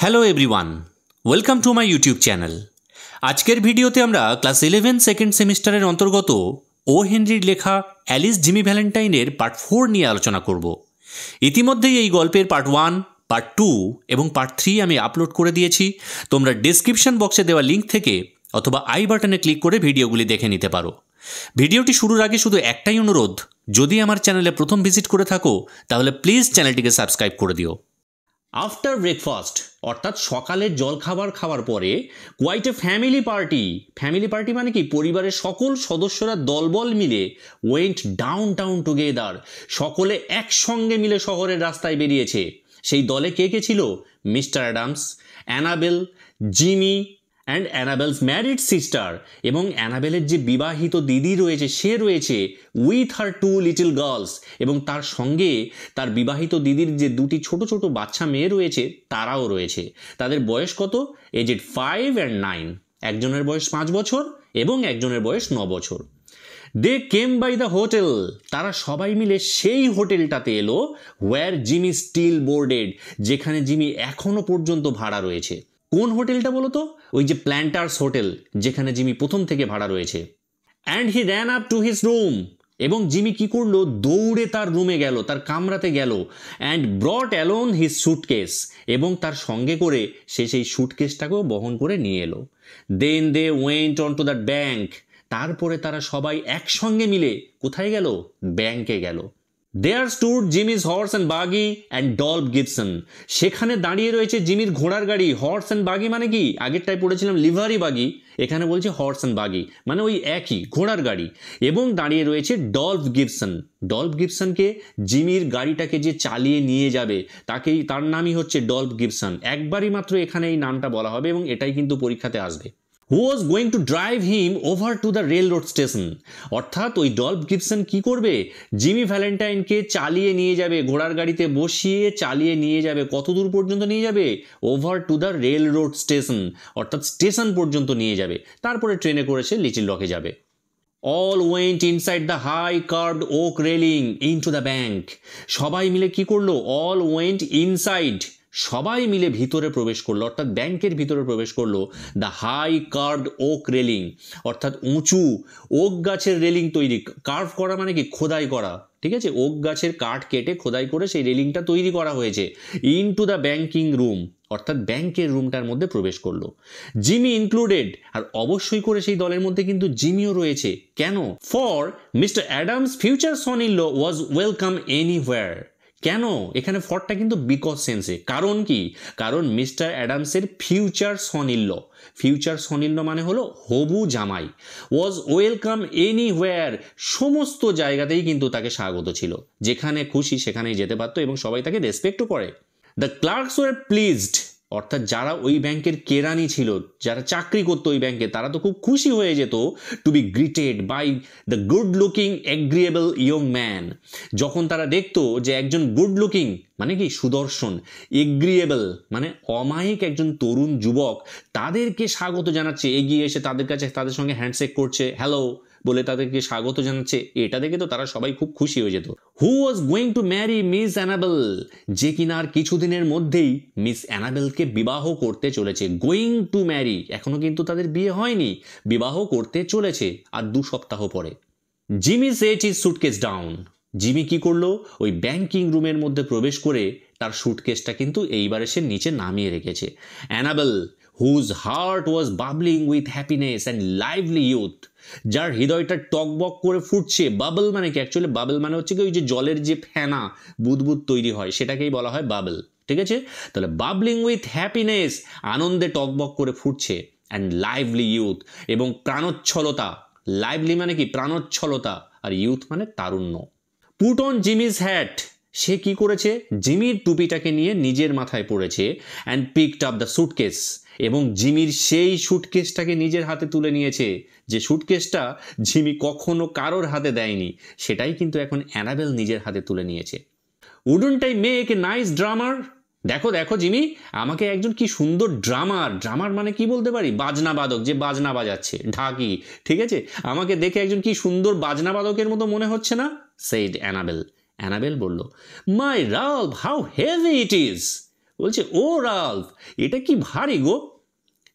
Hello everyone, welcome to my YouTube channel. আজকের ভিডিওতে আমরা ক্লাস 11 সেকেন্ড সেমিস্টারের অন্তর্গত ও হেনরির লেখা অ্যালিস জিমি ভ্যালেন্টাইনের পার্ট 4 নিয়ে আলোচনা করব। ইতিমধ্যেই এই গল্পের পার্ট 1, পার্ট 2 এবং পার্ট 3 আমি আপলোড করে দিয়েছি। তোমরা ডেসক্রিপশন বক্সে দেওয়া লিঙ্ক থেকে অথবা আই বাটনে ক্লিক করে ভিডিওগুলি দেখে নিতে পারো। ভিডিওটি শুরুর আগে শুধু একটাই অনুরোধ, যদি আমার চ্যানেলে প্রথম ভিজিট করে থাকো তাহলে প্লিজ চ্যানেলটিকে সাবস্ক্রাইব করে দিও। আফটার ব্রেকফাস্ট অর্থাৎ সকালের জলখাবার খাওয়ার পরে কোয়াইট এ ফ্যামিলি পার্টি মানে কি, পরিবারের সকল সদস্যরা দলবল মিলে ওয়েন্ট ডাউন টাউন টুগেদার, সকলে একসঙ্গে মিলে শহরের রাস্তায় বেরিয়েছে। সেই দলে কে কে ছিল? Mister Adams, Annabel, Jimmy and Annabel's married sister, এবং অ্যানাবেলের যে বিবাহিত দিদি রয়েছে সে রয়েছে উইথ হার 2 লিটল গার্লস, এবং তার সঙ্গে তার বিবাহিত দিদির যে দুটি ছোট ছোট বাচ্চা মেয়ে রয়েছে তারাও রয়েছে। তাদের বয়স কত? Aged 5 and 9। একজনের বয়স 5 বছর এবং একজনের বয়স 9 বছর। দে কেম বাই দ্য হোটেল, তারা সবাই মিলে সেই হোটেলটাতে এলো হোয়ার জিমি স্টিল বোর্ডেড, যেখানে জিমি এখনো পর্যন্ত ভাড়া রয়েছে। কোন হোটেলটা বলো তো? ওই যে প্ল্যান্টার্স হোটেল, যেখানে জিমি প্রথম থেকে ভাড়া রয়েছে। And he ran up to his room, এবং জিমি কি করলো? দৌড়ে তার রুমে গেল, তার কামরাতে গেল। And brought alone his suitcase, এবং তার সঙ্গে করে সে সেই সুটকেসটাকেও বহন করে নিয়ে এলো। Then they went on to the bank, তারপরে তারা সবাই একসঙ্গে মিলে কোথায় গেল? ব্যাংকে গেল। There stood Jimmy's horse and buggy and Dolph Gibson, সেখানে দাঁড়িয়ে রয়েছে জিমির ঘোড়ার গাড়ি। হর্স অ্যান্ড বাগি মানে কি? আগেরটায় পড়েছিলাম লিভারি বাগি, এখানে বলছে হর্স অ্যান্ড বাগি, মানে ওই একই ঘোড়ার গাড়ি। এবং দাঁড়িয়ে রয়েছে ডলফ গিবসন। ডলফ গিবসনকে, জিমির গাড়িটাকে যে চালিয়ে নিয়ে যাবে তার নামই হচ্ছে ডলফ গিবসন। একবারই মাত্র এখানে এই নামটা বলা হবে এবং এটাই কিন্তু পরীক্ষাতে আসবে। Who was going to drive him over to the railroad station, অর্থাৎ ওই ডলফ গিবসন কি করবে? জিমি ভ্যালেন্টাইনকে চালিয়ে নিয়ে যাবে, ঘোড়ার গাড়িতে বসিয়ে চালিয়ে নিয়ে যাবে। কত দূর পর্যন্ত নিয়ে যাবে? Over to the railroad station, অর্থাৎ স্টেশন পর্যন্ত নিয়ে যাবে। তারপরে ট্রেনে করে সে লিটল রকে যাবে। All went inside the high curved oak railing into the bank, সবাই মিলে কি করলো? অল ওয়েন্ট ইনসাইড, সবাই মিলে ভিতরে প্রবেশ করলো, অর্থাৎ ব্যাংকের ভিতরে প্রবেশ করলো। The high curved oak railing, অর্থাৎ উঁচু ওক গাছের রেলিং তৈরি। কার্ভ করা মানে কি? খোদাই করা, ঠিক আছে? ওক গাছের কাঠ কেটে খোদাই করে সেই রেলিংটা তৈরি করা হয়েছে। ইনটু দ্য ব্যাংকিং রুম, অর্থাৎ ব্যাংকের রুমটার মধ্যে প্রবেশ করলো। জিমি ইনক্লুডেড, আর অবশ্যই করে সেই দলের মধ্যে কিন্তু জিমিও রয়েছে। কেন? For mister Adams future son in law was welcome anywhere. কেন? এখানে ফরটা কিন্তু বিকজ সেন্সে। কারণ কি? কারণ মিস্টার অ্যাডামসের future son in law, future son in law মানে হলো হবু জামাই। ওয়াজ ওয়েলকাম এনিহোয়ার, সমস্ত জায়গাতেই কিন্তু তাকে স্বাগত ছিল, যেখানে খুশি সেখানেই যেতে পারতো এবং সবাই তাকে রেসপেক্টও করে। দ্য ক্লার্কস ওয়ার প্লিজড, অর্থাৎ যারা ওই ব্যাংকের কেরানি ছিল, যারা চাকরি করতো ওই ব্যাংকে, তারা তো খুব খুশি হয়ে যেত to be greeted by the good looking agreeable young man, যখন তারা দেখতো যে একজন গুড লুকিং মানে কি? সুদর্শন, এগ্রিয়েবল মানে অমায়িক একজন তরুণ যুবক তাদেরকে স্বাগত জানাচ্ছে, এগিয়ে এসে তাদের কাছে তাদের সঙ্গে হ্যান্ডশেক করছে, হ্যালো বলে তাদেরকে স্বাগত জানাচ্ছে। এটা দেখে তো তারা সবাই খুব খুশি হয়ে যেত। Who was going to marry miss Annabel, যে কিনা আর কিছুদিনের মধ্যেই মিস অ্যানাবেলকে বিবাহ করতে চলেছে। গোয়িং টু ম্যারি, এখনো কিন্তু তাদের বিয়ে হয়নি, বিবাহ করতে চলেছে আর 2 সপ্তাহ পরে। Jimmy set his suitcase down, Jimmy কি করলো? ওই ব্যাংকিং রুমের মধ্যে প্রবেশ করে তার সুটকেসটা কিন্তু এইবারে সে নিচে নামিয়ে রেখেছে। Annabel whose heart was bubbling with happiness and lively youth, যার হৃদয়টা টকবক করে ফুটছে। বাবল মানে কি? অ্যাকচুয়ালি বাবল মানে হচ্ছে কি, ওই যে জলের যে ফেনা বুদবুদ তৈরি হয় সেটাকেই বলা হয় বাবল, ঠিক আছে? তাহলে বাবলিং উইথ হ্যাপিনেস, আনন্দে টকবক করে ফুটছে। অ্যান্ড লাইভলি ইউথ, এবং প্রাণোচ্ছলতা। লাইভলি মানে কি? প্রাণোচ্ছলতা, আর ইউথ মানে তারুণ্য। পুট অন জিমিস হ্যাট, সে কি করেছে? জিমির টুপিটাকে নিয়ে নিজের মাথায় পড়েছে। And picked up the suitcase, এবং জিমির সেই সুটকেসটাকে নিজের হাতে তুলে নিয়েছে, যে সুটকেসটা জিমি কখনো কারোর হাতে দেয়নি, সেটাই কিন্তু এখন অ্যানাবেল নিজের হাতে তুলে নিয়েছে। Wouldn't I make a nice drummer, দেখো দেখো জিমি, আমাকে একজন কি সুন্দর ড্রামার, ড্রামার মানে কি বলতে পারি? বাজনা বাদক, যে বাজনা বাজাচ্ছে, ঢাকি, ঠিক আছে? আমাকে দেখে একজন কি সুন্দর বাজনা বাদকের মতো মনে হচ্ছে না? সেইড অ্যানাবেল, অ্যানাবেল বলল, my Ralph how heavy it is, বলছে, ও রাল্ফ, এটা কি ভারী গো।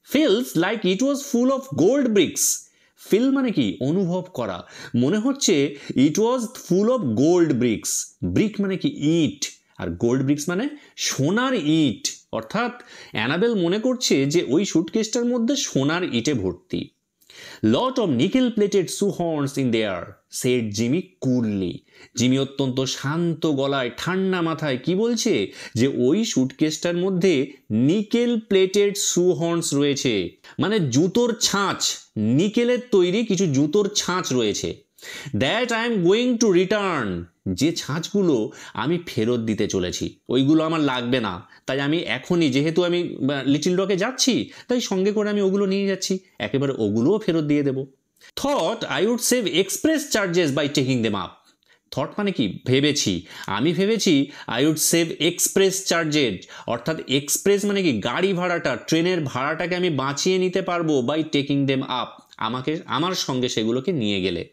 Feels like it was full of gold bricks. Feel মানে কি অনুভব করা, মনে হচ্ছে it was full of gold bricks. Brick মানে কি ইট, আর গোল্ড ব্রিক্স মানে সোনার ইট। অর্থাৎ অ্যানাবেল মনে করছে যে ওই সুটকেসটার মধ্যে সোনার ইটে ভর্তি। Lot of nickel plated shoehorns in there, said Jimmy coolly. Jimmy অত্যন্ত শান্ত গলায় ঠান্ডা মাথায় কি বলছে, যে ওই সুটকেসটার মধ্যে নিকেল প্লেটেড সুহর্নস রয়েছে, মানে জুতোর ছাঁচ, নিকেলের তৈরি কিছু জুতোর ছাঁচ রয়েছে। That I am going to return, যে ছাঁচগুলো আমি ফেরত দিতে চলেছি, ওইগুলো আমার লাগবে না, তাই আমি এখনই, যেহেতু আমি লিটল রকে যাচ্ছি, তাই সঙ্গে করে আমি ওগুলো নিয়ে যাচ্ছি, একেবারে ওগুলোও ফেরত দিয়ে দেবো। Thought I would save express charges by taking them up. Thought মানে কি ভেবেছি, আমি ভেবেছি I would save express charges, অর্থাৎ এক্সপ্রেস মানে কি গাড়ি ভাড়াটা, ট্রেনের ভাড়াটাকে আমি বাঁচিয়ে নিতে পারবো বাই টেকিং দেম আপ, আমার সঙ্গে সেগুলোকে নিয়ে গেলে।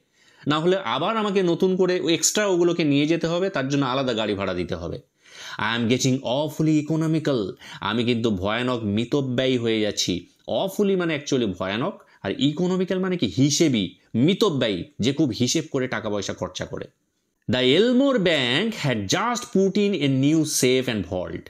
না হলে আবার আমাকে নতুন করে এক্সট্রা ওগুলোকে নিয়ে যেতে হবে, তার জন্য আলাদা গাড়ি ভাড়া দিতে হবে। আই এম গেটিং অফুলি ইকোনমিক্যাল, আমি কিন্তু ভয়ানক মিতব্যয়ী হয়ে যাচ্ছি। অফুলি মানে অ্যাকচুয়ালি ভয়ানক, আর ইকোনমিক্যাল মানে কি হিসেবি, মিতব্যয়ী, যে খুব হিসেব করে টাকা পয়সা খরচা করে। The এলমোর bank had just put in a new safe and vault.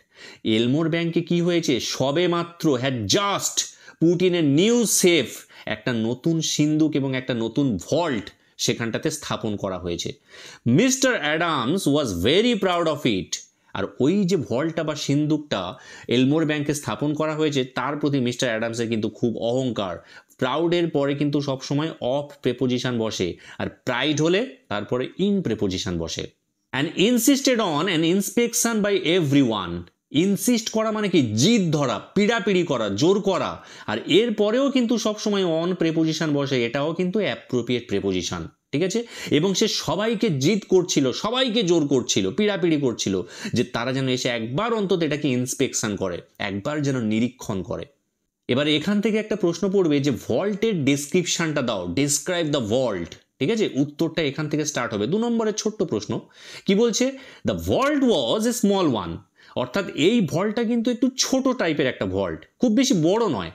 এলমোর ব্যাংকে কি হয়েছে, সবে মাত্র had just put in a new safe, একটা নতুন সিন্দুক এবং একটা নতুন ভল্ট সেখানটাতে স্থাপন করা হয়েছে। Mister Adams was very proud of it. আর ওই যে ভল্টটা বা সিন্দুকটা এলমোর ব্যাংকে স্থাপন করা হয়েছে, তার প্রতি মিস্টার অ্যাডামসের কিন্তু খুব অহংকার। প্রাউডের পরে কিন্তু সবসময় অফ প্রেপোজিশন বসে, আর প্রাইড হলে তারপরে ইন প্রেপোজিশন বসে। And insisted on an inspection by every one. Insist করা মানে কি জিদ ধরা, পিড়াপিড়ি করা, জোর করা, আর এর পরেও কিন্তু সবসময় অন প্রেপোজিশন বসে, এটাও কিন্তু অ্যাপ্রোপ্রিয়েট প্রেপোজিশন, ঠিক আছে। এবং সে সবাইকে জিদ করছিল, সবাইকে জোর করছিল, পিড়াপিড়ি করছিল, যে তারা যেন এসে একবার অন্তত এটাকে ইন্সপেকশন করে, একবার যেন নিরীক্ষণ করে। এবার এখান থেকে একটা প্রশ্ন পড়বে যে ভল্টের ডেসক্রিপশনটা দাও, ডেসক্রাইব দ্য ভল্ট, ঠিক আছে। উত্তরটা এখান থেকে স্টার্ট হবে। 2 নম্বরের ছোট্ট প্রশ্ন কি বলছে, the vault was a small one, অর্থাৎ এই ভল্টটা কিন্তু একটু ছোট টাইপের একটা ভল্ট, খুব বেশি বড় নয়।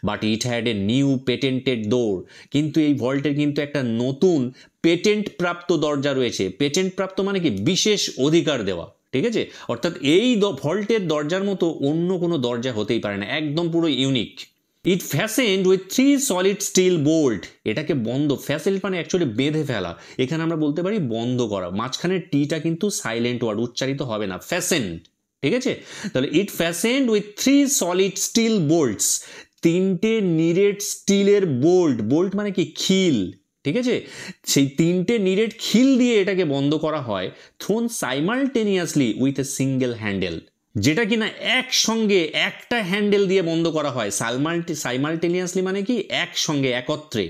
But it had a new patented door, কিন্তু এই ভল্টের কিন্তু একটা নতুন পেটেন্ট প্রাপ্ত দরজা রয়েছে। পেটেন্ট প্রাপ্ত মানে কি বিশেষ অধিকার দেওয়া, ঠিক আছে। অর্থাৎ এই ভল্টের দরজার মতো অন্য কোনো দরজা হতেই পারে না, একদম পুরো unique. It fastened with 3 solid steel bolt, এটাকে বন্ধ, ফ্যাসেন্ড মানে অ্যাকচুয়ালি বেঁধে ফেলা, এখানে আমরা বলতে পারি বন্ধ করা, মাঝখানের টিটা কিন্তু সাইলেন্ট ওয়ার্ড, উচ্চারিত হবে না, ফ্যাসেন্ড, ঠিক আছে। তাহলে ইট fastened with 3 solid still Bolts, 3টে নিরেট স্টিলের বোল্ট, বোল্ট মানে কি খিল, ঠিক আছে। সেই 3টে নিরেট খিল দিয়ে এটাকে বন্ধ করা হয়। Thrown simultaneously with a single handle, যেটা কিনা একসঙ্গে একটা হ্যান্ডেল দিয়ে বন্ধ করা হয়। সাইমালটেনিয়াসলি মানে কি একসঙ্গে, একত্রে,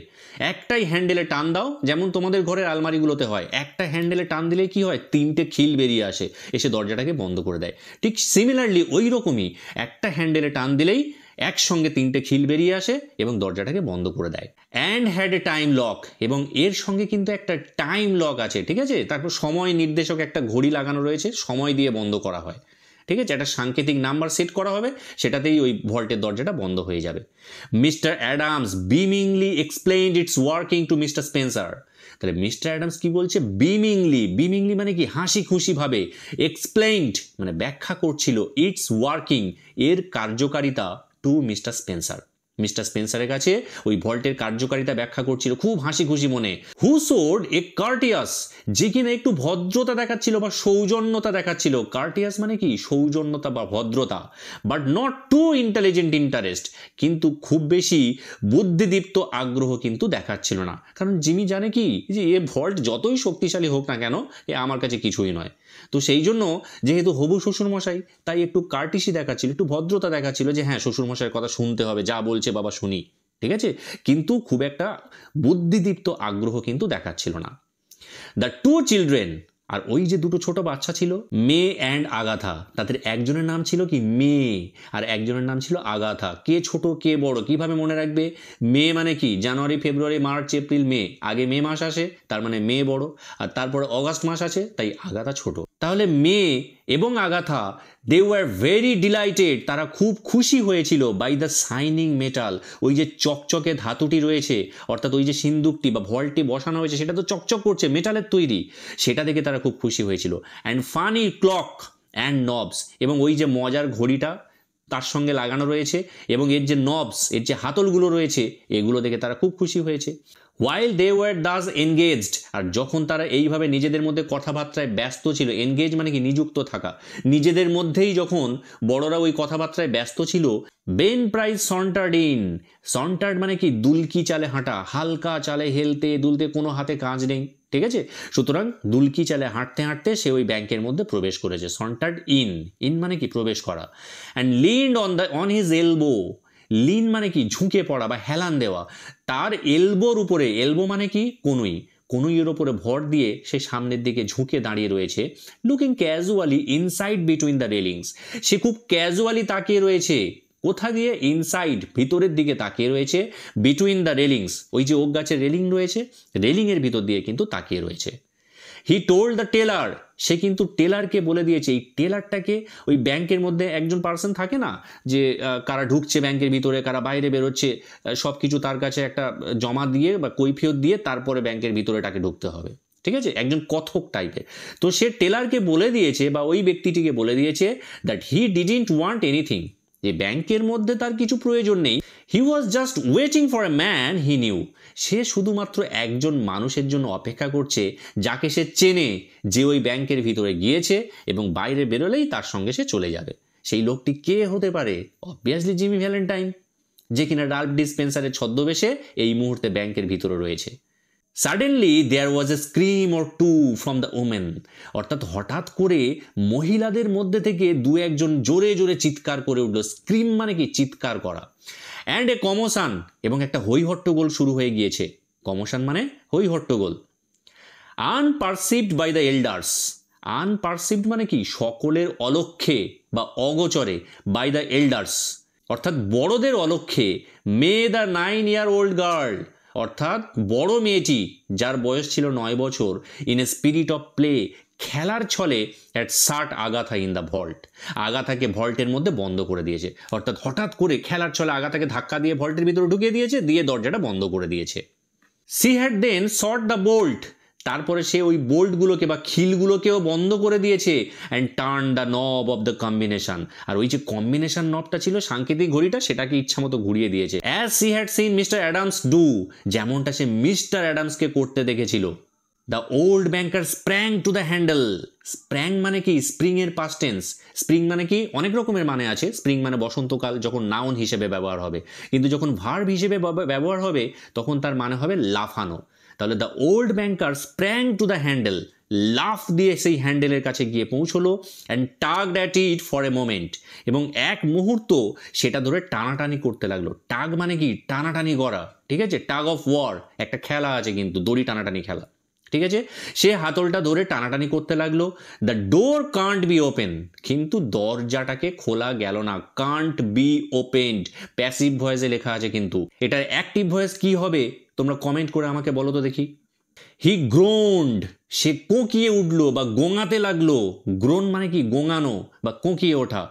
একটাই হ্যান্ডেলে টান দাও, যেমন তোমাদের ঘরের আলমারিগুলোতে হয়, একটা হ্যান্ডেলে টান দিলে কি হয়, 3টে খিল বেরিয়ে আসে, এসে দরজাটাকে বন্ধ করে দেয়। ঠিক সিমিলারলি ওই রকমই একটা হ্যান্ডেলে টান দিলেই একসঙ্গে 3টে খিল বেরিয়ে আসে এবং দরজাটাকে বন্ধ করে দেয়। And had a time lock, এবং এর সঙ্গে কিন্তু একটা টাইম লক আছে, ঠিক আছে। তারপর সময় নির্দেশক একটা ঘড়ি লাগানো রয়েছে, সময় দিয়ে বন্ধ করা হয়, ঠিক আছে। একটা সাংকেতিক নাম্বার সেট করা হবে, সেটাতেই ওই ভল্টের দরজাটা বন্ধ হয়ে যাবে। Mister Adams beamingly explained its working to mister Spencer. তাহলে মিস্টার অ্যাডামস কি বলছে, বিমিংলি, বিমিংলি মানে কি হাসি খুশি ভাবে, এক্সপ্লেইনড মানে ব্যাখ্যা করছিল, ইটস ওয়ার্কিং এর কার্যকারিতা টু মিস্টার স্পেন্সার, মিস্টার স্পেন্সারের কাছে ওই ভল্টের কার্যকারিতা ব্যাখ্যা করছিল খুব হাসি খুশি মনে। হু শোড এ কার্টিয়াস, যে কিনা একটু ভদ্রতা দেখাচ্ছিল বা সৌজন্যতা দেখাচ্ছিল। কার্টিয়াস মানে কি সৌজন্যতা বা ভদ্রতা, but not too intelligent interest, কিন্তু খুব বেশি বুদ্ধিদীপ্ত আগ্রহ কিন্তু দেখাচ্ছিল না। কারণ জিমি জানে কি, যে এ ভল্ট যতই শক্তিশালী হোক না কেন, এ আমার কাছে কিছুই নয়। তো সেই জন্য যেহেতু হবু শ্বশুরমশাই, তাই একটু কার্টিসি দেখাচ্ছিল, একটু ভদ্রতা দেখাচ্ছিল, যে হ্যাঁ শ্বশুরমশাইয়ের কথা শুনতে হবে, যা বলছে বাবা শুনি, ঠিক আছে। কিন্তু খুব একটা বুদ্ধিদীপ্ত আগ্রহ কিন্তু দেখাচ্ছিল না। দ্য 2 চিলড্রেন, আর ওই যে 2টো ছোট বাচ্চা ছিল, মে অ্যান্ড আগাথা, তাদের একজনের নাম ছিল কি মে, আর একজনের নাম ছিল আগাথা। কে ছোট কে বড় কিভাবে মনে রাখবে? মে মানে কি জানুয়ারি ফেব্রুয়ারি মার্চ এপ্রিল মে, আগে মে মাস আসে, তার মানে মে বড়, আর তারপরে অগাস্ট মাস আছে, তাই আগাথা ছোট। তাহলে মে এবং Agatha they were very delighted, তারা খুব খুশি হয়েছিল বাই দ্য শাইনিং মেটাল, ওই যে চকচকে ধাতুটি রয়েছে, অর্থাৎ ওই যে সিন্দুকটি বা ভল্টটি বসানো হয়েছে সেটা তো চকচক করছে, মেটালের তৈরি, সেটা দেখে তারা খুব খুশি হয়েছিল। অ্যান্ড ফানি ক্লক অ্যান্ড নবস, এবং ওই যে মজার ঘড়িটা তার সঙ্গে লাগানো রয়েছে এবং এর যে নবস, এর যে হাতলগুলো রয়েছে, এগুলো দেখে তারা খুব খুশি হয়েছে। while they were thus engaged, আর যখন তারা এইভাবে নিজেদের মধ্যে কথাবার্তায় ব্যস্ত ছিল, এনগেজ মানে কি নিযুক্ত থাকা, নিজেদের মধ্যেই যখন বড়রা ওই কথাবার্তায় ব্যস্ত ছিল, বেন প্রাইস সন্টার্ড ইন, সন্টার্ড মানে কি দুলকি চালে হাঁটা, হালকা চালে হেলতে দুলতে, কোনো হাতে কাজ নেই, ঠিক আছে, সুতরাং দুলকি চালে হাঁটতে হাঁটতে সে ওই ব্যাংকের মধ্যে প্রবেশ করেছে, সন্টার্ড ইন, ইন মানে কি প্রবেশ করা। And leaned on his elbow, lean মানে কি ঝুঁকে পড়া বা হেলান দেওয়া, তার এলবোর উপরে, এলবো মানে কি কনুই, কনুইয়ের ওপরে ভর দিয়ে সে সামনের দিকে ঝুঁকে দাঁড়িয়ে রয়েছে, looking casually inside between the railings, সে খুব ক্যাজুয়ালি তাকিয়ে রয়েছে, কোথা দিয়ে, ইনসাইড ভিতরের দিকে তাকিয়ে রয়েছে, বিটুইন দ্য রেলিংস ওই যে ওক গাছের রেলিং রয়েছে, রেলিংয়ের ভিতর দিয়ে কিন্তু তাকিয়ে রয়েছে। হি টোল্ড দ্য টেলার, সে কিন্তু টেলারকে বলে দিয়েছে, এই টেলারটাকে ওই ব্যাংকের মধ্যে একজন পার্সন থাকে না, যে কারা ঢুকছে ব্যাংকের ভিতরে, কারা বাইরে বেরোচ্ছে, সব কিছু তার কাছে একটা জমা দিয়ে বা কৈফিয়ত দিয়ে তারপরে ব্যাংকের ভিতরে তাকে ঢুকতে হবে, ঠিক আছে, একজন কথক টাইপের। তো সে টেলারকে বলে দিয়েছে বা ওই ব্যক্তিটিকে বলে দিয়েছে that he didn't want anything, যে ব্যাংকের মধ্যে তার কিছু প্রয়োজন নেই, he was just waiting for a man he knew, সে শুধুমাত্র একজন মানুষের জন্য অপেক্ষা করছে যাকে সে চেনে, যে ওই ব্যাংকের ভিতরে গিয়েছে এবং বাইরে বেরোলেই তার সঙ্গে সে চলে যাবে। সেই লোকটি কে হতে পারে? অবভিয়াসলি জিমি ভ্যালেন্টাইন, যে কিনা রাল্ফ ডিসপেন্সারের ছদ্মবেশে এই মুহূর্তে ব্যাংকের ভিতরে রয়েছে। Suddenly there was a scream or two from the women, অর্থাৎ হঠাৎ করে মহিলাদের মধ্যে থেকে দু একজন জোরে জোরে চিৎকার করে উঠল, স্ক্রিম মানে কি চিৎকার করা, অ্যান্ড এ কমোশন, এবং একটা হইহট্টগোল শুরু হয়ে গিয়েছে, কমোশন মানে হইহট্টগোল। আনপারসিভড বাই দ্য এল্ডার্স, আনপারসিভড মানে কি সকলের অলক্ষ্যে বা অগোচরে, বাই দ্য এল্ডার্স অর্থাৎ বড়দের অলক্ষ্যে, মে দ্য 9-year-old গার্ল, অর্থাৎ বড় মেয়েটি যার বয়স ছিল 9 বছর, in a spirit of play, খেলার ছলে, had shut Agatha in the vault, আগাথাকে ভল্টের মধ্যে বন্ধ করে দিয়েছে, অর্থাৎ হঠাৎ করে খেলার ছলে আগাথাকে ধাক্কা দিয়ে ভল্টের ভিতরে ঢুকিয়ে দিয়েছে, দিয়ে দরজাটা বন্ধ করে দিয়েছে। She had then shot the bolt, তারপরে সে ওই বোল্টগুলোকে বা খিলগুলোকেও বন্ধ করে দিয়েছে, and turn the knob of the combination, আর ওই যে কম্বিনেশন নবটা ছিল সাংকেতিক ঘড়িটা, সেটাকে ইচ্ছা মতো ঘুরিয়ে দিয়েছে, as she had seen mister Adams do, যেমনটা সে মিস্টার অ্যাডামসকে করতে দেখেছিল। The old banker sprang to the handle, sprang মানে কি স্প্রিং এর পাস্ট টেন্স, স্প্রিং মানে কি অনেক রকমের মানে আছে, স্প্রিং মানে বসন্তকাল যখন নাউন হিসেবে ব্যবহার হবে, কিন্তু যখন ভার্ব হিসেবে ব্যবহার হবে তখন তার মানে হবে লাফানো। তাহলে the old banker sprang to the handle, লাফ দিয়ে সেই হ্যান্ডেলের কাছে গিয়ে পৌঁছলো, and tugged at it for a moment, এবং এক মুহূর্ত সেটা ধরে টানাটানি করতে লাগলো। টাগ মানে কি টানাটানি করা, ঠিক আছে, টাগ অফ ওয়ার একটা খেলা আছে কিন্তু, দড়ি টানাটানি খেলা, ঠিক আছে, সে হাতলটা ধরে টানাটানি করতে লাগলো। The door can't be open, কিন্তু দরজাটাকে খোলা গেল না, কান্ট বি ওপেনড প্যাসিভ ভয়েসে লেখা আছে, কিন্তু এটার অ্যাক্টিভ ভয়েস কি হবে তোমরা কমেন্ট করে আমাকে বলো তো দেখি। হি গ্রোন্ড, সে কোঁকিয়ে উঠলো বা গোঙাতে লাগলো, গ্রোন মানে কি গোঙানো বা কোঁকিয়ে ওঠা।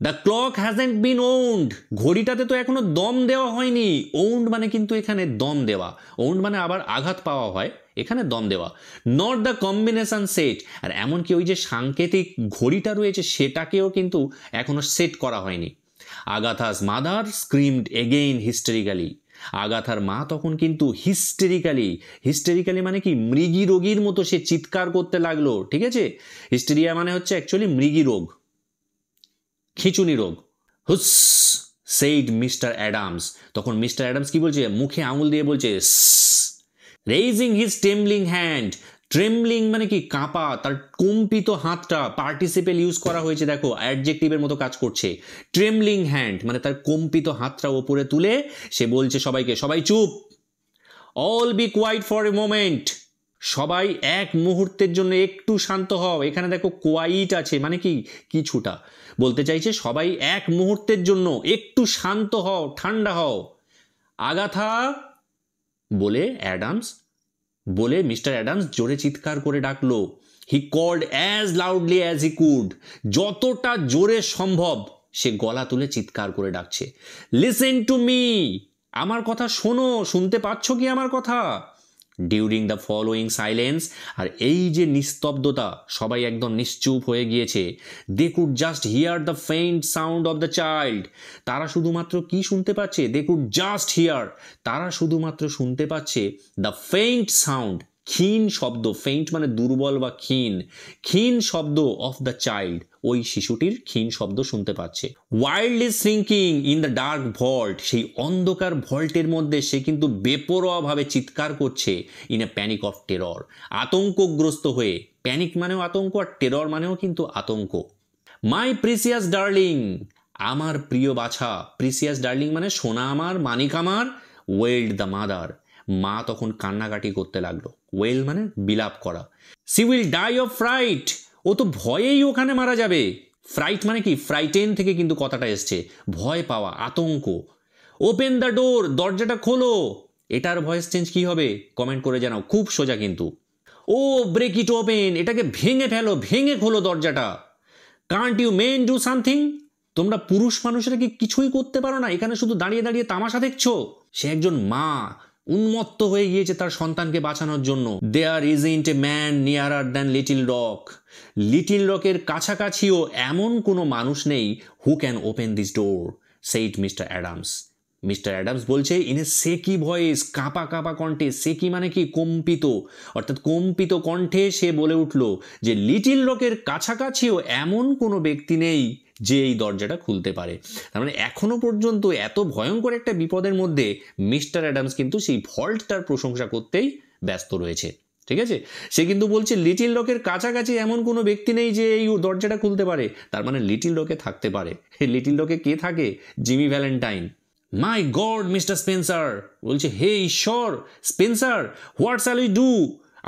The clock hasn't been wound, ঘড়িটাতে তো এখনো দম দেওয়া হয়নি, ওন্ড মানে কিন্তু এখানে দম দেওয়া, ওন্ড মানে আবার আঘাত পাওয়া হয়, এখানে দম দেওয়া। নট দ্য কম্বিনেশন সেট, আর এমনকি ওই যে সাংকেতিক ঘড়িটা রয়েছে সেটাকেও কিন্তু এখনো সেট করা হয়নি। আগাথাস মাদার স্ক্রিমড এগেইন হিস্টেরিক্যালি, আগাথার মা তখন কিন্তু হিস্টেরিক্যালি মানে কি মৃগী রোগীর মতো সে চিৎকার করতে লাগলো, ঠিক আছে, হিস্টেরিয়া মানে হচ্ছে অ্যাকচুয়ালি মৃগী রোগ, খিঁচুনি রোগ। হুস সেইড মিস্টার অ্যাডামস, তখন মিস্টার অ্যাডামস কি বলছে, মুখে আঙুল দিয়ে বলছে, raising his trembling hand, trembling মানে কি কাঁপা, তার কম্পিত হাতটা, পার্টিসিপেল ইউজ করা হয়েছে, দেখো অ্যাডজেক্টিভের মতো কাজ করছে, ট্রেমলিং হ্যান্ড মানে তার কম্পিত হাতটা ওপরে তুলে সে বলছে সবাইকে, সবাই চুপ, all be quiet for a moment, সবাই এক মুহূর্তের জন্য একটু শান্ত হও, এখানে দেখো কোয়াইট আছে মানে কি কিছুটা, বলতে চাইছে সবাই এক মুহূর্তের জন্য একটু শান্ত হও, ঠান্ডা হও। আগাথা বলে মিস্টার অ্যাডামস জোরে চিৎকার করে ডাকলো, he called as loudly as he could, যতটা জোরে সম্ভব সে গলা তুলে চিৎকার করে ডাকছে, লিসেন টু মি, আমার কথা শোনো, শুনতে পাচ্ছ কি আমার কথা? ডিউরিং দ্য ফলোয়িং সাইলেন্স, আর এই যে নিস্তব্ধতা, সবাই একদম নিশ্চুপ হয়ে গিয়েছে, they could just hear the faint sound of the child, তারা শুধুমাত্র কি শুনতে পাচ্ছে? দে কুড জাস্ট হিয়ার, তারা শুধুমাত্র শুনতে পাচ্ছে দ্য ফেইন্ট সাউন্ড, ক্ষীণ শব্দ, ফেইন্ট মানে দুর্বল বা ক্ষীণ, ক্ষীণ শব্দ অফ দ্য চাইল্ড, ওই শিশুটির ক্ষীণ শব্দ শুনতে পাচ্ছে। Wildly shrieking in the dark vault, সেই অন্ধকার ভল্টের মধ্যে সে কিন্তু বেপরোয়াভাবে চিৎকার করছে, in a panic of terror, আতঙ্কগ্রস্ত হয়ে, প্যানিক মানেও আতঙ্ক আর টেরর মানেও কিন্তু আতঙ্ক। মাই প্রিসিয়াস ডার্লিং, আমার প্রিয় বাছা, প্রিসিয়াস ডার্লিং মানে সোনা আমার, মানিক আমার, ওয়েল্ড দ্য মাদার, মা তখন কান্নাকাটি করতে লাগলো, ওয়েল মানে বিলাপ করা। She will die of fright, ও তো ভয়েই ওখানে মারা যাবে। ফ্রাইট মানে কি? ফ্রাইটেন থেকে কিন্তু কথাটা এসছে, ভয় পাওয়া, আতঙ্ক। ওপেন দ্য ডোর, দরজাটা খোলো, এটার ভয়েস চেঞ্জ কি হবে কমেন্ট করে জানাও, খুব সোজা কিন্তু। ও ব্রেক ইট ওপেন, এটাকে ভেঙে ফেলো, ভেঙে খোলো দরজাটা। Can't you men do something, তোমরা পুরুষ মানুষেরা কি কিছুই করতে পারো না? এখানে শুধু দাঁড়িয়ে দাঁড়িয়ে তামাশা দেখছো। সে একজন মা, উন্মত্ত হয়ে গিয়েছে তার সন্তানকে বাঁচানোর জন্য। There isn't a man nearer than Little Rock, Little রকের কাছাকাছিও এমন কোনো মানুষ নেই who can open this door, said mister Adams. Mister Adams বলছে ইন এ সেকি ভয়েস, কাঁপা কাঁপা কণ্ঠে, সেকি মানে কি? কম্পিত, অর্থাৎ কম্পিত কণ্ঠে সে বলে উঠল যে লিটিল রকের কাছাকাছিও এমন কোনো ব্যক্তি নেই যে এই দরজাটা খুলতে পারে। তার মানে এখনো পর্যন্ত এত ভয়ঙ্কর একটা বিপদের মধ্যে মিস্টার অ্যাডামস কিন্তু সেই ভল্টটার প্রশংসা করতেই ব্যস্ত রয়েছে। ঠিক আছে, সে কিন্তু বলছে লিটিল রকের কাছাকাছি এমন কোনো ব্যক্তি নেই যে এই দরজাটা খুলতে পারে, তার মানে লিটিল রকে থাকতে পারে। লিটিল রকে কে থাকে? Jimmy Valentine. My God mister Spencer, বলছে হে ঈশ্বর, Spencer, what shall we do,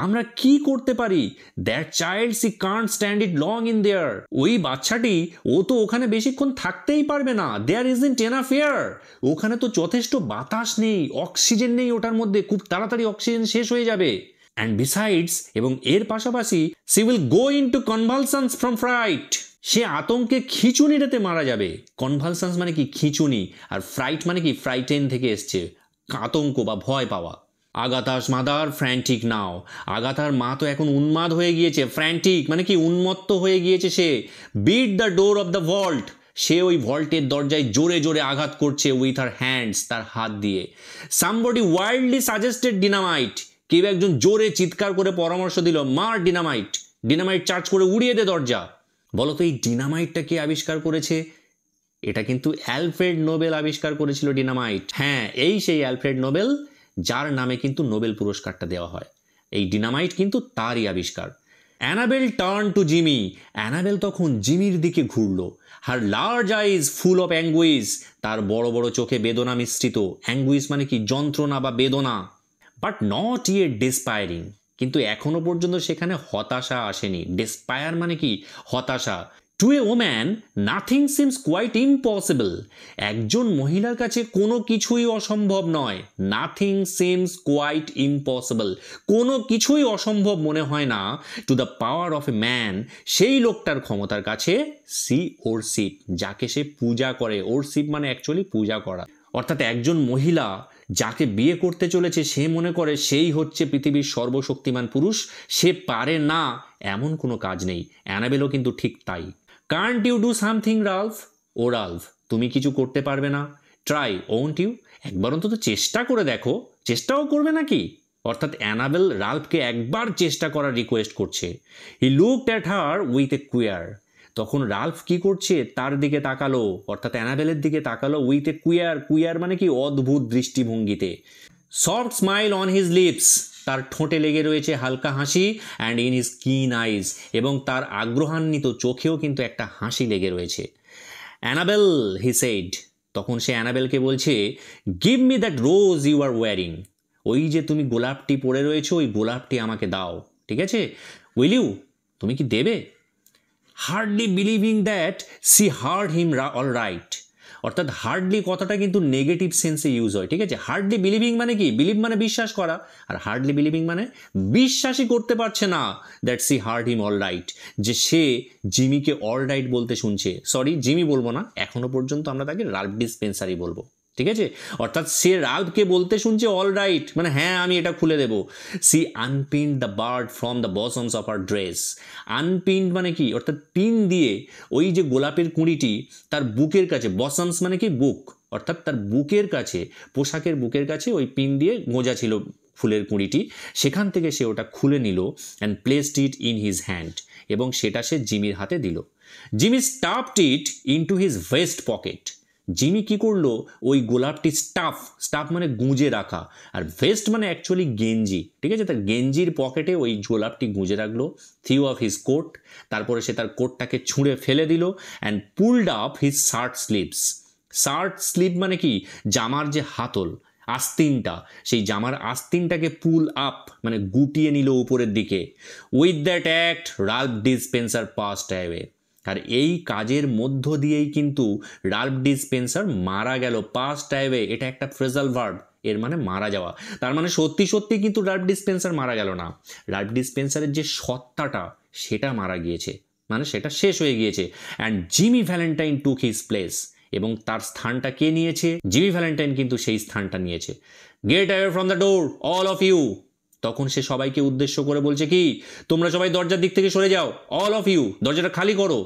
আমরা কি করতে পারি? That child she can't stand it long in there, ওই বাচ্চাটি ও তো ওখানে বেশিক্ষণ থাকতেই পারবে না। দেয়ার ইজন্ট এনাফ এয়ার, ওখানে তো যথেষ্ট বাতাস নেই, অক্সিজেন নেই ওটার মধ্যে, খুব তাড়াতাড়ি অক্সিজেন শেষ হয়ে যাবে। অ্যান্ড বিসাইডস, এবং এর পাশাপাশি she will go into convulsions from fright, সে আতঙ্কে খিঁচুনিটাতে মারা যাবে। কনভালশনস মানে কি? খিঁচুনি। আর ফ্রাইট মানে কি? ফ্রাইটেন থেকে এসছে, আতঙ্ক বা ভয় পাওয়া। আগাথাস মাদার ফ্র্যান্টিক নাও, আগাথার মা তো এখন উন্মাদ হয়ে গিয়েছে। ফ্র্যান্টিক মানে কি? উন্মত্ত হয়ে গিয়েছে সে। Beat the door of the vault, সে ওই ভল্টের দরজায় জোরে জোরে আঘাত করছে উইথ হার হ্যান্ডস, তার হাত দিয়ে। সামবডি ওয়াইল্ডলি সাজেস্টেড ডিনামাইট, কেউ একজন জোরে চিৎকার করে পরামর্শ দিল, মার ডিনামাইট, ডিনামাইট চার্জ করে উড়িয়ে দে দরজা। বলতো এই ডিনামাইটটা কে আবিষ্কার করেছে? এটা কিন্তু অ্যালফ্রেড নোবেল আবিষ্কার করেছিল ডিনামাইট। হ্যাঁ, এই সেই অ্যালফ্রেড নোবেল যার নামে কিন্তু নোবেল পুরস্কারটা দেওয়া হয়। এই ডিনামাইট কিন্তু তারই আবিষ্কার। Annabel turn to Jimmy, Annabel তখন জিমির দিকে ঘুরল। হার লার্জ আইজ ফুল অফ অ্যাঙ্গুইজ, তার বড় বড় চোখে বেদনা মিশ্রিত। অ্যাঙ্গুইজ মানে কি? যন্ত্রণা বা বেদনা। বাট নট ইয়েট ডেসপায়ারিং, কিন্তু এখনো পর্যন্ত সেখানে হতাশা আসেনি। ডেসপায়ার মানে কি? হতাশা। To a woman nothing seems quite impossible, একজন মহিলার কাছে কোনো কিছুই অসম্ভব নয়। নাথিং সিমস কোয়াইট ইম্পসিবল, কোনো কিছুই অসম্ভব মনে হয় না। To the power of a man, সেই লোকটার ক্ষমতার কাছে। সি ওরশিপ, যাকে সে পূজা করে। ওরশিপ মানে অ্যাকচুয়ালি পূজা করা। অর্থাৎ একজন মহিলা যাকে বিয়ে করতে চলেছে সে মনে করে সেই হচ্ছে পৃথিবীর সর্বশক্তিমান পুরুষ, সে পারে না এমন কোনো কাজ নেই। অ্যানাবেলও কিন্তু ঠিক তাই। Can't you do something Ralph, ও রালফ তুমি কিছু করতে পারবে না? ট্রাই ওন্ট ইউ, একবার অন্তত চেষ্টা করে দেখো। চেষ্টাও করবে নাকি? অর্থাৎ অ্যানাবেল রালফকে একবার চেষ্টা করার রিকোয়েস্ট করছে। He looked at her with a queer, তখন রালফ কি করছে? তার দিকে তাকালো, অর্থাৎ অ্যানাবেলের দিকে তাকালো উইথ এ কুয়ার। কুয়ার মানে কি? অদ্ভুত দৃষ্টিভঙ্গিতে। Soft smile on his lips, তার ঠোঁটে লেগে রয়েছে হালকা হাসি। অ্যান্ড ইন হিজ কিন আইজ, এবং তার আগ্রহান্বিত চোখেও কিন্তু একটা হাসি লেগে রয়েছে। অ্যানাবেল হি সেড, তখন সে অ্যানাবেলকে বলছে, give me that rose you are wearing, ওই যে তুমি গোলাপটি পরে রয়েছে ওই গোলাপটি আমাকে দাও, ঠিক আছে? উইল ইউ, তুমি কি দেবে? Hardly believing that she heard him all right, অর্থাৎ হার্ডলি কথাটা কিন্তু নেগেটিভ সেন্সে ইউজ হয়, ঠিক আছে? হার্ডলি বিলিভিং মানে কি? বিলিভ মানে বিশ্বাস করা, আর হার্ডলি বিলিভিং মানে বিশ্বাসই করতে পারছে না that she heard him all right, যে সে জিমিকে অল রাইট বলতে শুনছে। সরি, জিমি বলবো না, এখনো পর্যন্ত আমরা তাকে রাল্ফ ডিসপেন্সারই বলবো, ঠিক আছে? অর্থাৎ সে রাল্ফকে বলতে শুনছে অল রাইট, মানে হ্যাঁ আমি এটা খুলে দেবো। She unpin the bird from the bosoms of her dress. Unpin মানে কি? অর্থাৎ পিন দিয়ে ওই যে গোলাপের কুঁড়িটি তার বুকের কাছে, বসমস মানে কি? বুক, অর্থাৎ তার বুকের কাছে, পোশাকের বুকের কাছে ওই পিন দিয়ে গোঁজা ছিল ফুলের কুঁড়িটি, সেখান থেকে সে ওটা খুলে নিল and placed it in his hand, এবং সেটা সে জিমির হাতে দিল। Jimmy stuffed it into his vest pocket. Jimmy কি করলো? ওই গোলাপটি স্টাফ মানে গুঁজে রাখা, আর ভেস্ট মানে অ্যাকচুয়ালি গেঞ্জি, ঠিক আছে? তার গেঞ্জির পকেটে ওই গোলাপটি গুঁজে রাখলো। থিউ অফ হিজ কোট, তারপরে সে তার কোটটাকে ছুঁড়ে ফেলে দিল and pulled up his shirt sleeves. Shirt sleeve মানে কি? জামার যে হাতল, আস্তিনটা, সেই জামার আস্তিনটাকে পুল আপ মানে গুটিয়ে নিল উপরের দিকে। With that act Ralph D Spencer passed away. আর এই কাজের মধ্য দিয়েই কিন্তু রাল্ফ ডিসপেন্সার মারা গেল। পাস্ট অ্যাওয়ে, এটা একটা ফ্রেজাল ভার্ব, এর মানে মারা যাওয়া। তার মানে সত্যি সত্যি কিন্তু রাল্ফ ডিসপেন্সার মারা গেল না, রাল্ফ ডিসপেন্সারের যে সত্তাটা সেটা মারা গিয়েছে, মানে সেটা শেষ হয়ে গিয়েছে। And Jimmy Valentine took his place, এবং তার স্থানটা কে নিয়েছে? জিমি ভ্যালেন্টাইন কিন্তু সেই স্থানটা নিয়েছে। Get away from the door all of you. তখন সে সবাইকে উদ্দেশ্য করে বলছে কি? তোমরা সবাই দরজার দিক থেকে সরে যাও, অল অফ ইউ, দরজাটা খালি করো।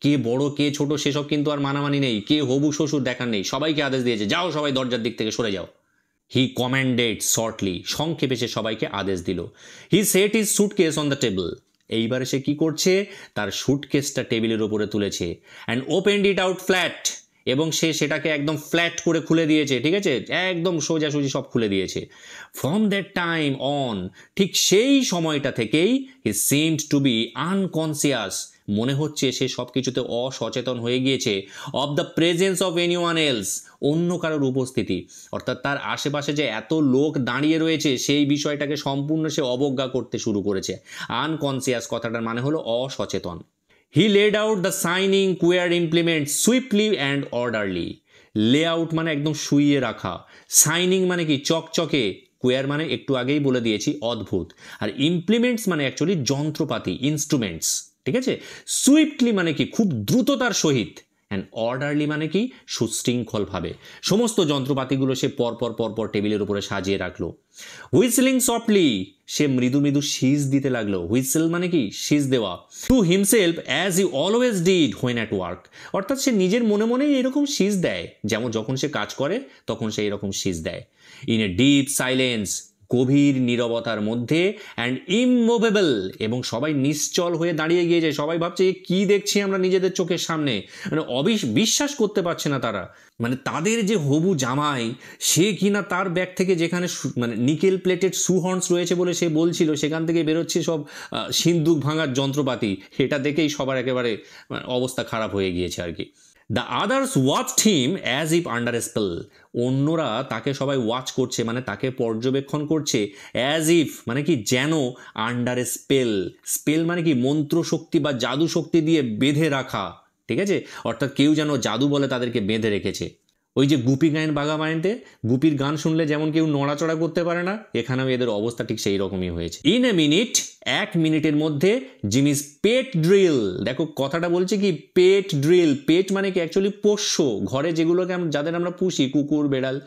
কে বড় কে ছোট সেসব কিন্তু আর মানামানি নেই, কে হবু শ্বশুর দেখার নেই, সবাইকে আদেশ দিয়েছে যাও সবাই দরজার দিক থেকে সরে যাও। হি কমান্ডেড শর্টলি, সংক্ষেপে সে সবাইকে আদেশ দিল। He set his suitcase on the table. এইবারে সে কি করছে? তার সুটকেসটা টেবিলের উপরে তুলেছে। And opened it out flat, এবং সে সেটাকে একদম ফ্ল্যাট করে খুলে দিয়েছে, ঠিক আছে? একদম সোজাসুজি সব খুলে দিয়েছে। ফ্রম দ্যাট টাইম অন, ঠিক সেই সময়টা থেকেই হি সিমড টু বি আনকনসিয়াস, মনে হচ্ছে সে সব কিছুতে অসচেতন হয়ে গিয়েছে। Of the presence of anyone else, অন্য কারোর উপস্থিতি, অর্থাৎ তার আশেপাশে যে এত লোক দাঁড়িয়ে রয়েছে সেই বিষয়টাকে সম্পূর্ণ সে অবজ্ঞা করতে শুরু করেছে। আনকনসিয়াস কথাটার মানে হলো অসচেতন। He laid out the shining queer implement swiftly and orderly. Lay out মানে একদম শুইয়ে রাখা, সাইনিং মানে কি? চকচকে, কুয়ার মানে একটু আগেই বলে দিয়েছি অদ্ভুত, আর ইমপ্লিমেন্টস মানে অ্যাকচুয়ালি যন্ত্রপাতি, ইনস্ট্রুমেন্টস, ঠিক আছে? সুইফটলি মানে কি? খুব দ্রুততার সহিত, অ্যান্ড অর্ডারলি মানে কি? সুশৃঙ্খলভাবে সমস্ত যন্ত্রপাতিগুলো সে পরপর টেবিলের উপরে সাজিয়ে রাখলো। হুইসেলিং সফটলি, সে মৃদু মৃদু শীষ দিতে লাগলো। হুইসেল মানে কি? শীষ দেওয়া। To himself as he always did when at work, অর্থাৎ সে নিজের মনে মনেই এরকম শীষ দেয়, যেমন যখন সে কাজ করে তখন সে এরকম শীষ দেয়। ইন এ ডিপ সাইলেন্স, গভীর নীরবতার মধ্যে, অ্যান্ড ইমমুভেবল, এবং সবাই নিশ্চল হয়ে দাঁড়িয়ে গিয়েছে। সবাই ভাবছে কি দেখছি আমরা নিজেদের চোখের সামনে, মানে বিশ্বাস করতে পারছে না তারা। মানে তাদের যে হবু জামাই, সে কিনা তার ব্যাগ থেকে যেখানে মানে নিকেল প্লেটেড সুহর্নস রয়েছে বলে সে বলছিল, সেখান থেকে বেরোচ্ছে সব সিন্দুক ভাঙার যন্ত্রপাতি। এটা দেখেই সবার একেবারে অবস্থা খারাপ হয়ে গিয়েছে আর কি। The others watched him as if under A spell, অন্যরা তাকে সবাই ওয়াচ করছে মানে তাকে পর্যবেক্ষণ করছে। অ্যাজ ইফ মানে কি? যেন। আন্ডার এ স্পেল, স্পেল মানে কি? মন্ত্র শক্তি বা জাদু শক্তি দিয়ে বেঁধে রাখা, ঠিক আছে? অর্থাৎ কেউ যেন জাদু বলে তাদেরকে বেঁধে রেখেছে। ওই যে গুপি গায়েন বাঘা বায়েনতে, গুপির গান শুনলে যেমন কেউ নড়াচড়া করতে পারে না, এখানেও এদের অবস্থা ঠিক সেই রকমই হয়েছে। ইন এ মিনিট, এক মিনিটের মধ্যে, জিমিস পেট ড্রিল, দেখো কথাটা বলছে কি? পেট ড্রিল। পেট মানে কি? অ্যাকচুয়ালি পোষ্য, ঘরে যেগুলোকে যাদের আমরা পুষি, কুকুর বেড়াল।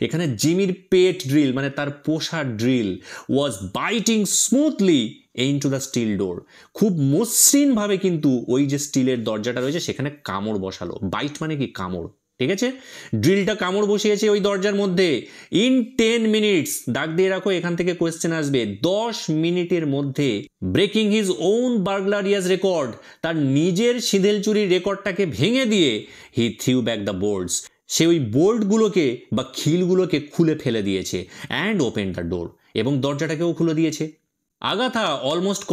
এখানে জিমির পেট ড্রিল মানে তার পোষা drill was biting smoothly into the steel door, খুব মসৃণভাবে কিন্তু ওই যে স্টিলের দরজাটা রয়েছে সেখানে কামড় বসালো। বাইট মানে কি? কামড়, ঠিক আছে? ড্রিলটা কামড় বসিয়েছে ওই দরজার মধ্যে। ইন 10 মিনিটস, দাগ দিয়ে রাখো, এখান থেকে কোয়েশ্চেন আসবে। 10 মিনিটের মধ্যে, ব্রেকিং হিজ ওন বার্গলারিয়াস রেকর্ড, তার নিজের সিঁধেল চুরির রেকর্ডটাকে ভেঙে দিয়ে, হি থ্রিউ ব্যাক দ্য বোর্ডস, সে ওই বোল্টগুলোকে বা খিলগুলোকে খুলে ফেলে দিয়েছে। অ্যান্ড ওপেন দ্য ডোর, এবং দরজাটাকেও খুলে দিয়েছে। আগাথা অলমোস্ট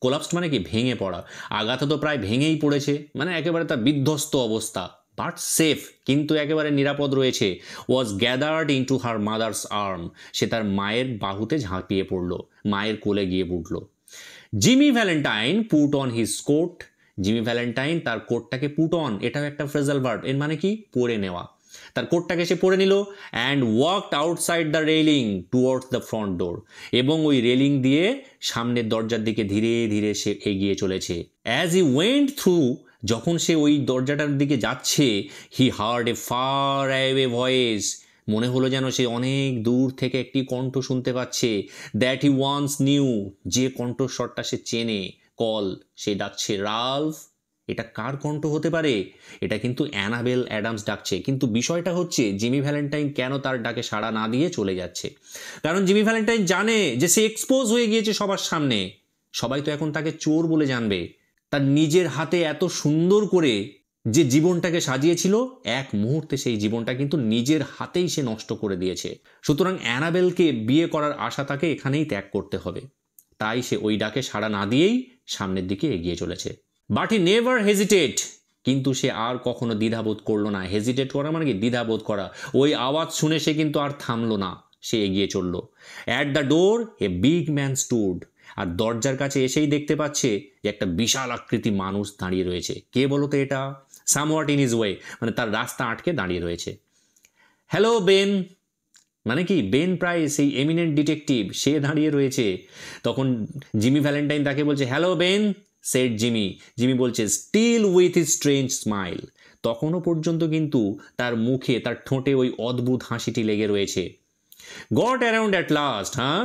কোলাপসড মানে কি? ভেঙে পড়া। আগাথা তো প্রায় ভেঙেই পড়েছে, মানে একেবারে তার বিধ্বস্ত অবস্থা। বাট সেফ, কিন্তু একেবারে নিরাপদ রয়েছে। Was gathered into her mother's arm, সে তার মায়ের বাহুতে ঝাঁপিয়ে পড়ল, মায়ের কোলে গিয়ে উঠল। Jimmy Valentine put on his coat, Jimmy Valentine তার কোটটাকে পুট অন, এটাও একটা ফ্রেজাল ভার্ব, এর মানে কি পরে নেওয়া। তার কোটটাকে সে পরে নিল and walked outside the railing towards the front door, এবং ওই রেলিং দিয়ে সামনের দরজার দিকে ধীরে ধীরে সে এগিয়ে চলেছে। অ্যাজ হি ওয়েন্ট থ্রু, যখন সে ওই দরজাটার দিকে যাচ্ছে, he heard A far away voice, মনে হলো যেন সে অনেক দূর থেকে একটি কণ্ঠ শুনতে পাচ্ছে। দ্যাট হি ওয়ান্স নিউ, যে কণ্ঠস্বরটা সে চেনে, কল, সে ডাকছে রাল্ফ। এটা কার কণ্ঠ হতে পারে? এটা কিন্তু অ্যানাবেল অ্যাডামস ডাকছে। কিন্তু বিষয়টা হচ্ছে জিমি ভ্যালেন্টাইন কেন তার ডাকে সাড়া না দিয়ে চলে যাচ্ছে? কারণ জিমি ভ্যালেন্টাইন জানে যে সে এক্সপোজ হয়ে গিয়েছে সবার সামনে। সবাই তো এখন তাকে চোর বলে জানবে। তার নিজের হাতে এত সুন্দর করে যে জীবনটাকে সাজিয়েছিল, এক মুহূর্তে সেই জীবনটা কিন্তু নিজের হাতেই সে নষ্ট করে দিয়েছে। সুতরাং অ্যানাবেলকে বিয়ে করার আশা তাকে এখানেই ত্যাগ করতে হবে। তাই সে ওই ডাকে সাড়া না দিয়েই সামনের দিকে এগিয়ে চলেছে। বাট হি নেভার হেজিটেট, কিন্তু সে আর কখনো দ্বিধাবোধ করলো না। হেজিটেট করা মানে কি? দ্বিধাবোধ করা। ওই আওয়াজ শুনে সে কিন্তু আর থামলো না, সে এগিয়ে চলল। At the door a big man stood, আর দরজার কাছে এসেই দেখতে পাচ্ছে যে একটা বিশাল আকৃতি মানুষ দাঁড়িয়ে রয়েছে। কে বলো তো এটা? সামওয়াট ইন হিজ ওয়ে, মানে তার রাস্তা আটকে দাঁড়িয়ে রয়েছে। হ্যালো বেন, মানে কি? বেন প্রাইস, এই এমিনেন্ট ডিটেকটিভ, সে দাঁড়িয়ে রয়েছে। তখন জিমি ভ্যালেন্টাইন তাকে বলছে hello Ben, said Jimmy. Jimmy বলছে still with his strange smile, তখনও পর্যন্ত কিন্তু তার মুখে, তার ঠোঁটে ওই অদ্ভুত হাসিটি লেগে রয়েছে। গট অ্যারাউন্ড অ্যাট লাস্ট, হ্যাঁ?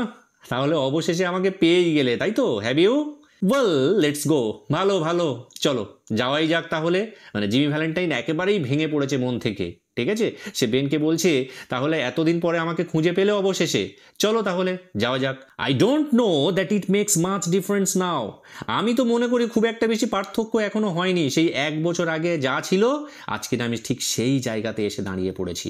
তাহলে অবশেষে আমাকে পেয়েই গেলে, তাই তো? Have you? Well let's go, ভালো ভালো, চলো যাওয়াই যাক তাহলে। মানে জিমি ভ্যালেন্টাইন একেবারেই ভেঙে পড়েছে মন থেকে, ঠিক আছে? সে বেনকে বলছে তাহলে এতদিন পরে আমাকে খুঁজে পেলে অবশেষে, চলো তাহলে যাওয়া যাক। I don't know that it makes much difference now, আমি তো মনে করি খুব একটা বেশি পার্থক্য এখনো হয়নি। সেই 1 বছর আগে যা ছিল, আজকে আমি ঠিক সেই জায়গাতে এসে দাঁড়িয়ে পড়েছি।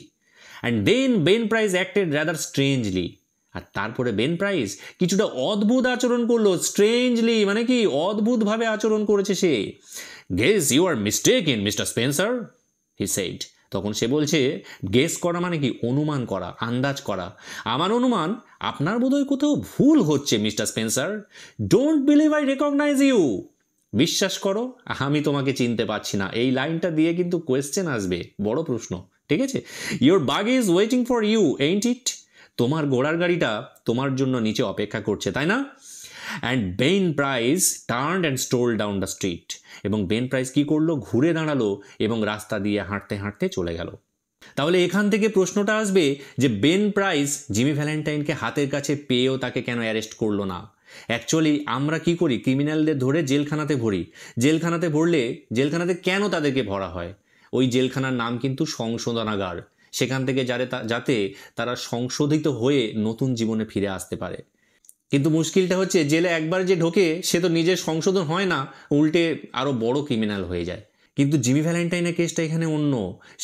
And then Ben Price acted rather strangely, আর তারপরে বেন প্রাইস কিছুটা অদ্ভুত আচরণ করলো। স্ট্রেঞ্জলি মানে কি? অদ্ভুতভাবে আচরণ করেছে সে। Guess you are mistaken mister Spencer, he said. তখন সে বলছে, গেস করা মানে কি? অনুমান করা, আন্দাজ করা। আমার অনুমান আপনার বোধহয় কোথাও ভুল হচ্ছে mister Spencer. Don't believe I recognize you, বিশ্বাস করো আমি তোমাকে চিনতে পারছি না। এই লাইনটা দিয়ে কিন্তু কোয়েশ্চেন আসবে, বড় প্রশ্ন, ঠিক আছে? Your buggy is waiting for you ain't it, তোমার ঘোড়ার গাড়িটা তোমার জন্য নিচে অপেক্ষা করছে, তাই না? And Ben Price turned and stroll down the street, এবং বেন প্রাইস কি করলো? ঘুরে দাঁড়ালো এবং রাস্তা দিয়ে হাঁটতে হাঁটতে চলে গেল। তাহলে এখান থেকে প্রশ্নটা আসবে যে বেন প্রাইস জিমি ভ্যালেন্টাইনকে হাতের কাছে পেয়েও তাকে কেন অ্যারেস্ট করলো না? অ্যাকচুয়ালি আমরা কি করি? ক্রিমিনালদের ধরে জেলখানাতে ভরি। জেলখানাতে ভরলে জেলখানাতে কেন তাদেরকে ভরা হয়? ওই জেলখানার নাম কিন্তু সংশোধনাগার, সেখান থেকে যাতে তারা সংশোধিত হয়ে নতুন জীবনে ফিরে আসতে পারে। কিন্তু মুশকিলটা হচ্ছে জেলে একবার যে ঢোকে সে তো নিজের সংশোধন হয় না, উল্টে আরও বড় ক্রিমিনাল হয়ে যায়। কিন্তু জিমি ভ্যালেন্টাইনের কেসটা এখানে অন্য।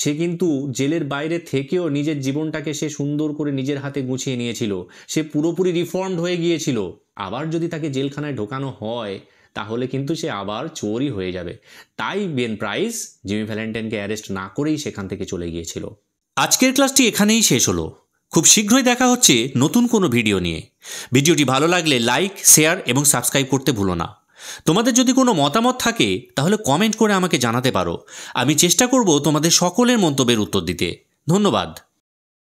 সে কিন্তু জেলের বাইরে থেকেও নিজের জীবনটাকে সে সুন্দর করে নিজের হাতে গুছিয়ে নিয়েছিল। সে পুরোপুরি রিফর্মড হয়ে গিয়েছিল। আবার যদি তাকে জেলখানায় ঢোকানো হয় তাহলে কিন্তু সে আবার চোরই হয়ে যাবে। তাই বেন প্রাইস জিমি ভ্যালেন্টাইনকে অ্যারেস্ট না করেই সেখান থেকে চলে গিয়েছিল। আজকের ক্লাসটি এখানেই শেষ হলো। খুব শীঘ্রই দেখা হচ্ছে নতুন কোনো ভিডিও নিয়ে। ভিডিওটি ভালো লাগলে লাইক, শেয়ার এবং সাবস্ক্রাইব করতে ভুলো না। তোমাদের যদি কোনো মতামত থাকে তাহলে কমেন্ট করে আমাকে জানাতে পারো। আমি চেষ্টা করব তোমাদের সকলের মন্তব্যের উত্তর দিতে। ধন্যবাদ।